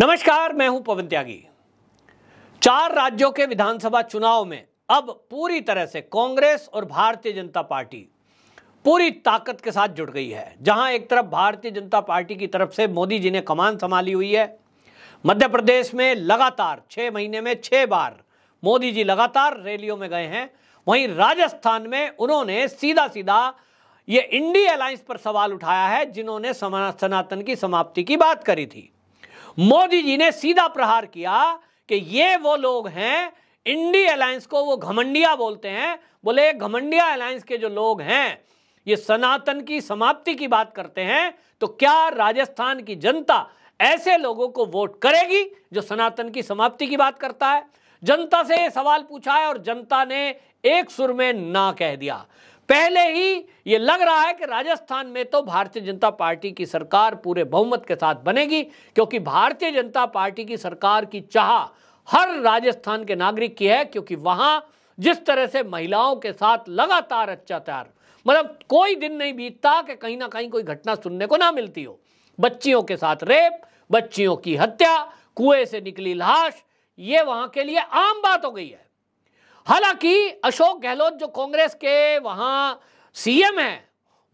नमस्कार, मैं हूं पवन त्यागी। 4 राज्यों के विधानसभा चुनाव में अब पूरी तरह से कांग्रेस और भारतीय जनता पार्टी पूरी ताकत के साथ जुट गई है। जहां एक तरफ भारतीय जनता पार्टी की तरफ से मोदी जी ने कमान संभाली हुई है। मध्य प्रदेश में लगातार 6 महीने में 6 बार मोदी जी लगातार रैलियों में गए हैं। वहीं राजस्थान में उन्होंने सीधा सीधा ये इंडी अलायंस पर सवाल उठाया है, जिन्होंने सनातन की समाप्ति की बात करी थी। मोदी जी ने सीधा प्रहार किया कि ये वो लोग हैं, इंडी अलायंस को वो घमंडिया बोलते हैं। बोले घमंडिया अलायंस के जो लोग हैं ये सनातन की समाप्ति की बात करते हैं, तो क्या राजस्थान की जनता ऐसे लोगों को वोट करेगी जो सनातन की समाप्ति की बात करता है? जनता से ये सवाल पूछा है और जनता ने एक सुर में ना कह दिया। पहले ही ये लग रहा है कि राजस्थान में तो भारतीय जनता पार्टी की सरकार पूरे बहुमत के साथ बनेगी, क्योंकि भारतीय जनता पार्टी की सरकार की चाह हर राजस्थान के नागरिक की है। क्योंकि वहां जिस तरह से महिलाओं के साथ लगातार अत्याचार, मतलब कोई दिन नहीं बीतता कि कहीं ना कहीं कोई घटना सुनने को ना मिलती हो। बच्चियों के साथ रेप, बच्चियों की हत्या, कुएं से निकली लाश, ये वहां के लिए आम बात हो गई है। हालांकि अशोक गहलोत जो कांग्रेस के वहां सीएम हैं,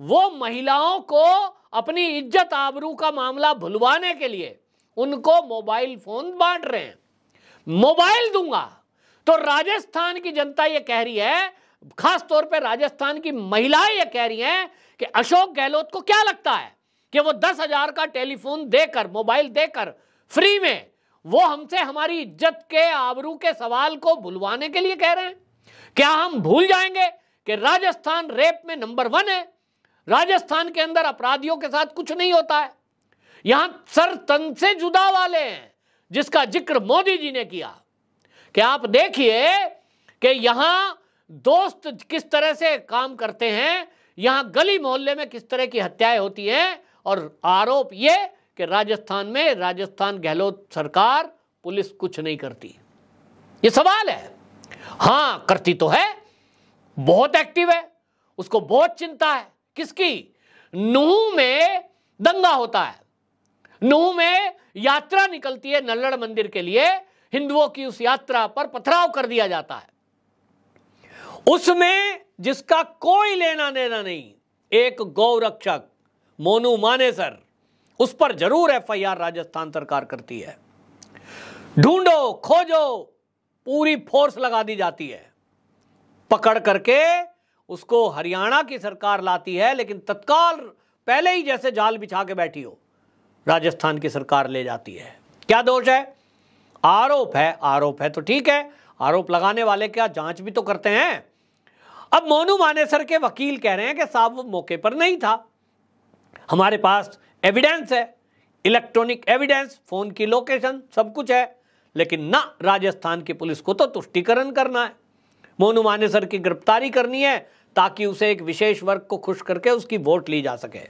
वो महिलाओं को अपनी इज्जत आबरू का मामला भुलवाने के लिए उनको मोबाइल फोन बांट रहे हैं। मोबाइल दूंगा। तो राजस्थान की जनता ये कह रही है, खास तौर पे राजस्थान की महिलाएं ये कह रही हैं कि अशोक गहलोत को क्या लगता है कि वो 10,000 का टेलीफोन देकर, मोबाइल देकर फ्री में वो हमसे हमारी इज्जत के आबरू के सवाल को भुलवाने के लिए कह रहे हैं? क्या हम भूल जाएंगे कि राजस्थान रेप में नंबर 1 है? राजस्थान के अंदर अपराधियों के साथ कुछ नहीं होता है। यहां सर तन से जुदा वाले हैं, जिसका जिक्र मोदी जी ने किया कि आप देखिए कि यहां दोस्त किस तरह से काम करते हैं, यहां गली मोहल्ले में किस तरह की हत्याएं होती हैं। और आरोप यह कि राजस्थान में राजस्थान गहलोत सरकार, पुलिस कुछ नहीं करती। ये सवाल है। हां, करती तो है, बहुत एक्टिव है, उसको बहुत चिंता है। किसकी? नूह में दंगा होता है, नूह में यात्रा निकलती है नल्लड़ मंदिर के लिए, हिंदुओं की उस यात्रा पर पथराव कर दिया जाता है। उसमें जिसका कोई लेना देना नहीं, एक गौरक्षक मोनू मानेसर, उस पर जरूर एफआईआर राजस्थान सरकार करती है। ढूंढो खोजो, पूरी फोर्स लगा दी जाती है, पकड़ करके उसको हरियाणा की सरकार लाती है। लेकिन तत्काल पहले ही जैसे जाल बिछा के बैठी हो, राजस्थान की सरकार ले जाती है। क्या दोष है? आरोप है। आरोप है तो ठीक है, आरोप लगाने वाले क्या जांच भी तो करते हैं। अब मोनू मानेसर के वकील कह रहे हैं कि साहब वो मौके पर नहीं था, हमारे पास एविडेंस है, इलेक्ट्रॉनिक एविडेंस, फोन की लोकेशन, सब कुछ है। लेकिन ना, राजस्थान की पुलिस को तो तुष्टीकरण करना है, मोनू मानेसर की गिरफ्तारी करनी है, ताकि उसे एक विशेष वर्ग को खुश करके उसकी वोट ली जा सके।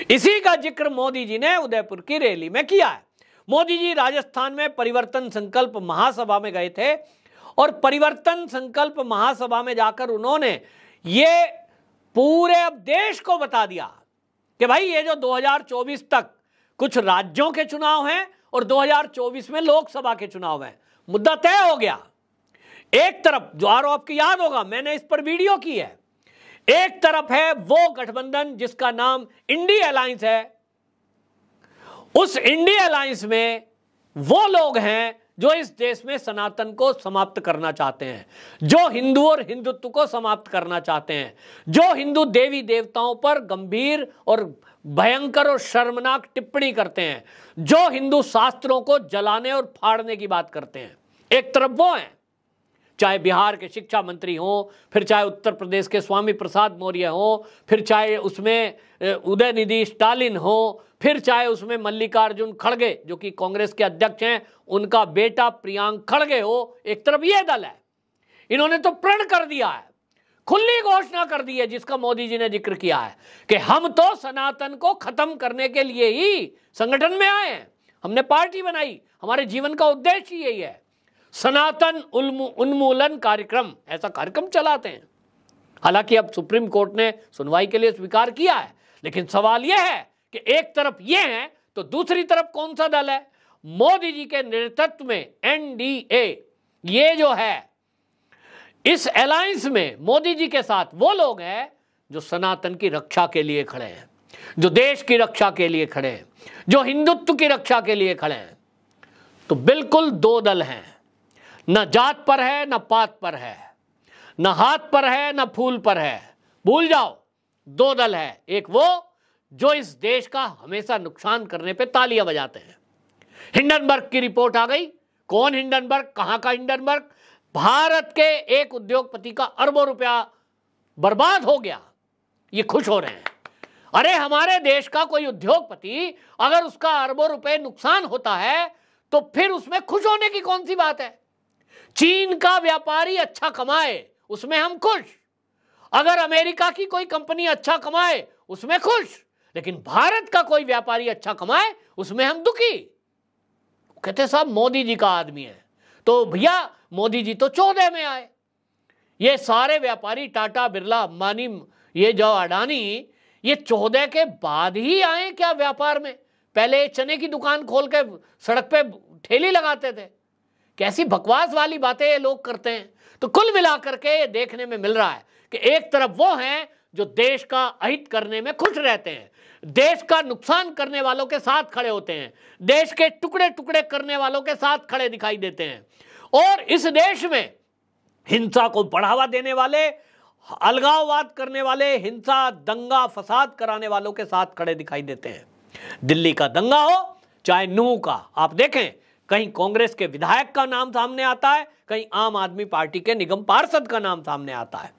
इसी का जिक्र मोदी जी ने उदयपुर की रैली में किया है। मोदी जी राजस्थान में परिवर्तन संकल्प महासभा में गए थे और परिवर्तन संकल्प महासभा में जाकर उन्होंने ये पूरे अब देश को बता दिया कि भाई ये जो 2024 तक कुछ राज्यों के चुनाव हैं और 2024 में लोकसभा के चुनाव हैं, मुद्दा तय हो गया। एक तरफ जो आपको याद होगा, मैंने इस पर वीडियो की है, एक तरफ है वो गठबंधन जिसका नाम इंडी अलायंस है। उस इंडी अलायंस में वो लोग हैं जो इस देश में सनातन को समाप्त करना चाहते हैं, जो हिंदू और हिंदुत्व को समाप्त करना चाहते हैं, जो हिंदू देवी देवताओं पर गंभीर और भयंकर और शर्मनाक टिप्पणी करते हैं, जो हिंदू शास्त्रों को जलाने और फाड़ने की बात करते हैं। एक तरफ वो हैं, चाहे बिहार के शिक्षा मंत्री हो, फिर चाहे उत्तर प्रदेश के स्वामी प्रसाद मौर्य हो, फिर चाहे उसमें उदयनिधि स्टालिन हो, फिर चाहे उसमें मल्लिकार्जुन खड़गे जो कि कांग्रेस के अध्यक्ष हैं, उनका बेटा प्रियांक खड़गे हो। एक तरफ ये दल है, इन्होंने तो प्रण कर दिया है, खुली घोषणा कर दी है, जिसका मोदी जी ने जिक्र किया है कि हम तो सनातन को खत्म करने के लिए ही संगठन में आए हैं, हमने पार्टी बनाई, हमारे जीवन का उद्देश्य यही है, सनातन उन्मूलन कार्यक्रम, ऐसा कार्यक्रम चलाते हैं। हालांकि अब सुप्रीम कोर्ट ने सुनवाई के लिए स्वीकार किया है, लेकिन सवाल यह है कि एक तरफ ये है तो दूसरी तरफ कौन सा दल है? मोदी जी के नेतृत्व में एनडीए, ये जो है इस अलायंस में मोदी जी के साथ वो लोग हैं जो सनातन की रक्षा के लिए खड़े हैं, जो देश की रक्षा के लिए खड़े हैं, जो हिंदुत्व की रक्षा के लिए खड़े हैं। तो बिल्कुल दो दल हैं, न जात पर है, न पात पर है, न हाथ पर है, न फूल पर है। भूल जाओ, दो दल है। एक वो जो इस देश का हमेशा नुकसान करने पे तालियां बजाते हैं। हिंडनबर्ग की रिपोर्ट आ गई। कौन हिंडनबर्ग, कहां का हिंडनबर्ग? भारत के एक उद्योगपति का अरबों रुपया बर्बाद हो गया, ये खुश हो रहे हैं। अरे हमारे देश का कोई उद्योगपति अगर उसका अरबों रुपए नुकसान होता है तो फिर उसमें खुश होने की कौन सी बात है? चीन का व्यापारी अच्छा कमाए उसमें हम खुश, अगर अमेरिका की कोई कंपनी अच्छा कमाए उसमें खुश, लेकिन भारत का कोई व्यापारी अच्छा कमाए उसमें हम दुखी। कहते साहब मोदी जी का आदमी है। तो भैया मोदी जी तो 14 में आए। ये सारे व्यापारी टाटा, बिरला, अंबानी, ये जो अडानी, ये 14 के बाद ही आए क्या व्यापार में? पहले चने की दुकान खोल के सड़क पे ठेली लगाते थे। कैसी बकवास वाली बातें ये लोग करते हैं। तो कुल मिलाकर के ये देखने में मिल रहा है कि एक तरफ वो हैं जो देश का अहित करने में खुश रहते हैं, देश का नुकसान करने वालों के साथ खड़े होते हैं, देश के टुकड़े टुकड़े करने वालों के साथ खड़े दिखाई देते हैं, और इस देश में हिंसा को बढ़ावा देने वाले, अलगाववाद करने वाले, हिंसा, दंगा, फसाद कराने वालों के साथ खड़े दिखाई देते हैं। दिल्ली का दंगा हो चाहे नूह का, आप देखें कहीं कांग्रेस के विधायक का नाम सामने आता है, कहीं आम आदमी पार्टी के निगम पार्षद का नाम सामने आता है।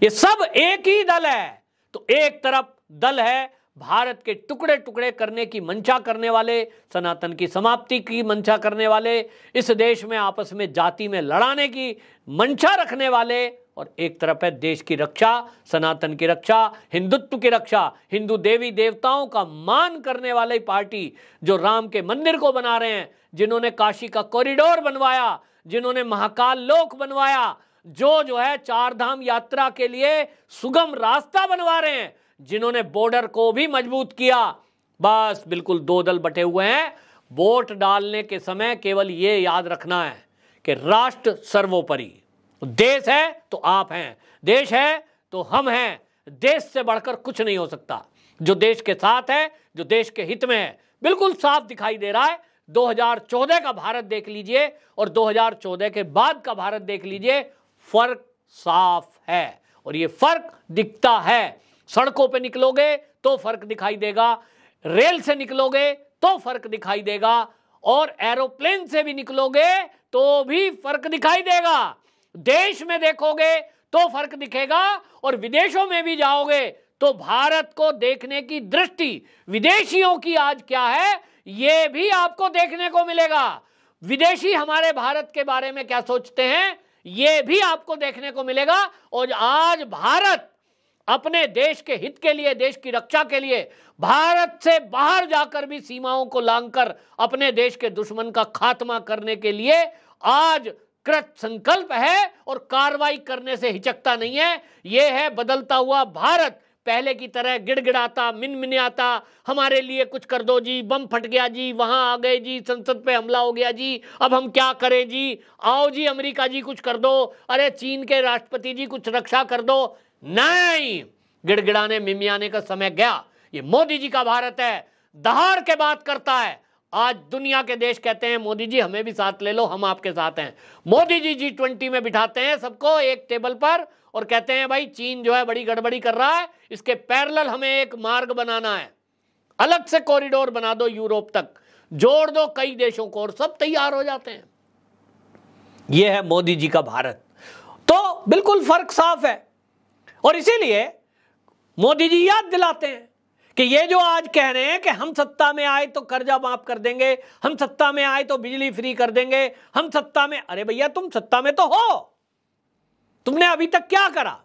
ये सब एक ही दल है। तो एक तरफ दल है भारत के टुकड़े टुकड़े करने की मंशा करने वाले, सनातन की समाप्ति की मंशा करने वाले, इस देश में आपस में जाति में लड़ाने की मंशा रखने वाले, और एक तरफ है देश की रक्षा, सनातन की रक्षा, हिंदुत्व की रक्षा, हिंदू देवी देवताओं का मान करने वाली पार्टी, जो राम के मंदिर को बना रहे हैं, जिन्होंने काशी का कॉरिडोर बनवाया, जिन्होंने महाकाल लोक बनवाया, जो है चार धाम यात्रा के लिए सुगम रास्ता बनवा रहे हैं, जिन्होंने बॉर्डर को भी मजबूत किया। बस बिल्कुल दो दल बटे हुए हैं। वोट डालने के समय केवल ये याद रखना है कि राष्ट्र सर्वोपरि, देश है तो आप हैं, देश है तो हम हैं, देश से बढ़कर कुछ नहीं हो सकता। जो देश के साथ है, जो देश के हित में है, बिल्कुल साफ दिखाई दे रहा है। 2014 का भारत देख लीजिए और 2014 के बाद का भारत देख लीजिए, फर्क साफ है और ये फर्क दिखता है। सड़कों पे निकलोगे तो फर्क दिखाई देगा, रेल से निकलोगे तो फर्क दिखाई देगा, और एरोप्लेन से भी निकलोगे तो भी फर्क दिखाई देगा। देश में देखोगे तो फर्क दिखेगा, और विदेशों में भी जाओगे तो भारत को देखने की दृष्टि विदेशियों की आज क्या है, ये भी आपको देखने को मिलेगा। विदेशी हमारे भारत के बारे में क्या सोचते हैं, ये भी आपको देखने को मिलेगा। और आज भारत अपने देश के हित के लिए, देश की रक्षा के लिए, भारत से बाहर जाकर भी सीमाओं को लांघकर अपने देश के दुश्मन का खात्मा करने के लिए आज कृत संकल्प है और कार्रवाई करने से हिचकता नहीं है। यह है बदलता हुआ भारत। पहले की तरह गिड़गिड़ाता, मिनमिनाता, हमारे लिए कुछ कर दो जी, बम फट गया जी, वहां आ गए जी, संसद पे हमला हो गया जी, अब हम क्या करें जी, आओ जी अमेरिका जी कुछ कर दो, अरे चीन के राष्ट्रपति जी कुछ रक्षा कर दो। नहीं, गिड़गिड़ाने मिमियाने का समय गया। ये मोदी जी का भारत है, दहाड़ के बात करता है। आज दुनिया के देश कहते हैं मोदी जी हमें भी साथ ले लो, हम आपके साथ हैं। मोदी जी G20 में बिठाते हैं सबको एक टेबल पर और कहते हैं भाई चीन जो है बड़ी गड़बड़ी कर रहा है, इसके पैरेलल हमें एक मार्ग बनाना है, अलग से कॉरिडोर बना दो, यूरोप तक जोड़ दो कई देशों को, और सब तैयार हो जाते हैं। यह है मोदी जी का भारत। तो बिल्कुल फर्क साफ है, और इसीलिए मोदी जी याद दिलाते हैं कि ये जो आज कह रहे हैं कि हम सत्ता में आए तो कर्जा माफ कर देंगे, हम सत्ता में आए तो बिजली फ्री कर देंगे, हम सत्ता में, अरे भैया तुम सत्ता में तो हो, तुमने अभी तक क्या करा?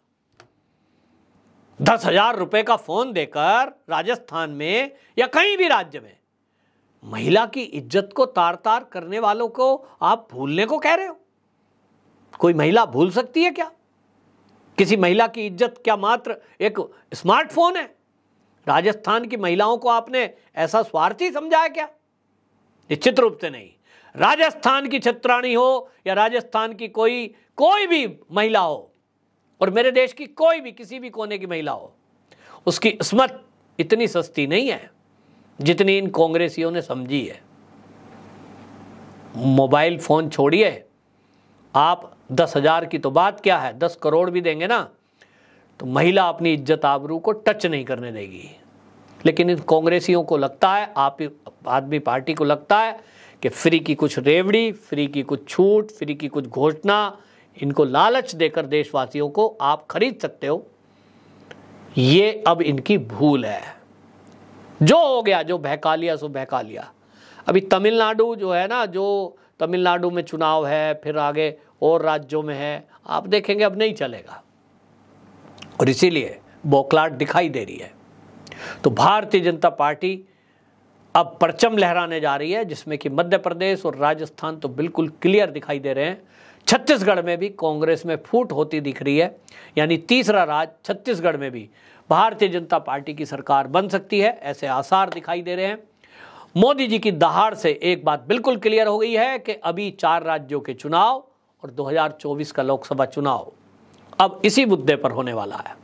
10,000 रुपए का फोन देकर राजस्थान में या कहीं भी राज्य में महिला की इज्जत को तार तार करने वालों को आप भूलने को कह रहे हो? कोई महिला भूल सकती है क्या? किसी महिला की इज्जत क्या मात्र एक स्मार्टफोन है? राजस्थान की महिलाओं को आपने ऐसा स्वार्थी समझा है क्या? निश्चित रूप से नहीं। राजस्थान की छत्राणी हो या राजस्थान की कोई भी महिला हो और मेरे देश की कोई भी किसी भी कोने की महिला हो, उसकी इस्मत इतनी सस्ती नहीं है जितनी इन कांग्रेसियों ने समझी है। मोबाइल फोन छोड़िए, आप 10,000 की तो बात क्या है, 10 करोड़ भी देंगे ना तो महिला अपनी इज्जत आबरू को टच नहीं करने देगी। लेकिन इन कांग्रेसियों को लगता है, आप आदमी पार्टी को लगता है कि फ्री की कुछ रेवड़ी, फ्री की कुछ छूट, फ्री की कुछ घोषणा, इनको लालच देकर देशवासियों को आप खरीद सकते हो। ये अब इनकी भूल है। जो हो गया, जो बहका लिया सो बहका लिया। अभी तमिलनाडु जो है ना, जो तमिलनाडु में चुनाव है, फिर आगे और राज्यों में है, आप देखेंगे अब नहीं चलेगा और इसीलिए बौखलाहट दिखाई दे रही है। तो भारतीय जनता पार्टी अब परचम लहराने जा रही है, जिसमें कि मध्य प्रदेश और राजस्थान तो बिल्कुल क्लियर दिखाई दे रहे हैं। छत्तीसगढ़ में भी कांग्रेस में फूट होती दिख रही है, यानी तीसरा राज्य छत्तीसगढ़ में भी भारतीय जनता पार्टी की सरकार बन सकती है, ऐसे आसार दिखाई दे रहे हैं। मोदी जी की दहाड़ से एक बात बिल्कुल क्लियर हो गई है कि अभी 4 राज्यों के चुनाव और 2024 का लोकसभा चुनाव अब इसी मुद्दे पर होने वाला है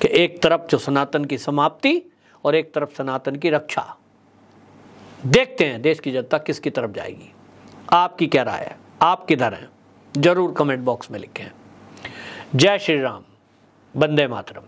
कि एक तरफ जो सनातन की समाप्ति और एक तरफ सनातन की रक्षा। देखते हैं देश की जनता किसकी तरफ जाएगी। आपकी क्या राय है, आप किधर हैं, जरूर कमेंट बॉक्स में लिखें। जय श्री राम, वंदे मातरम।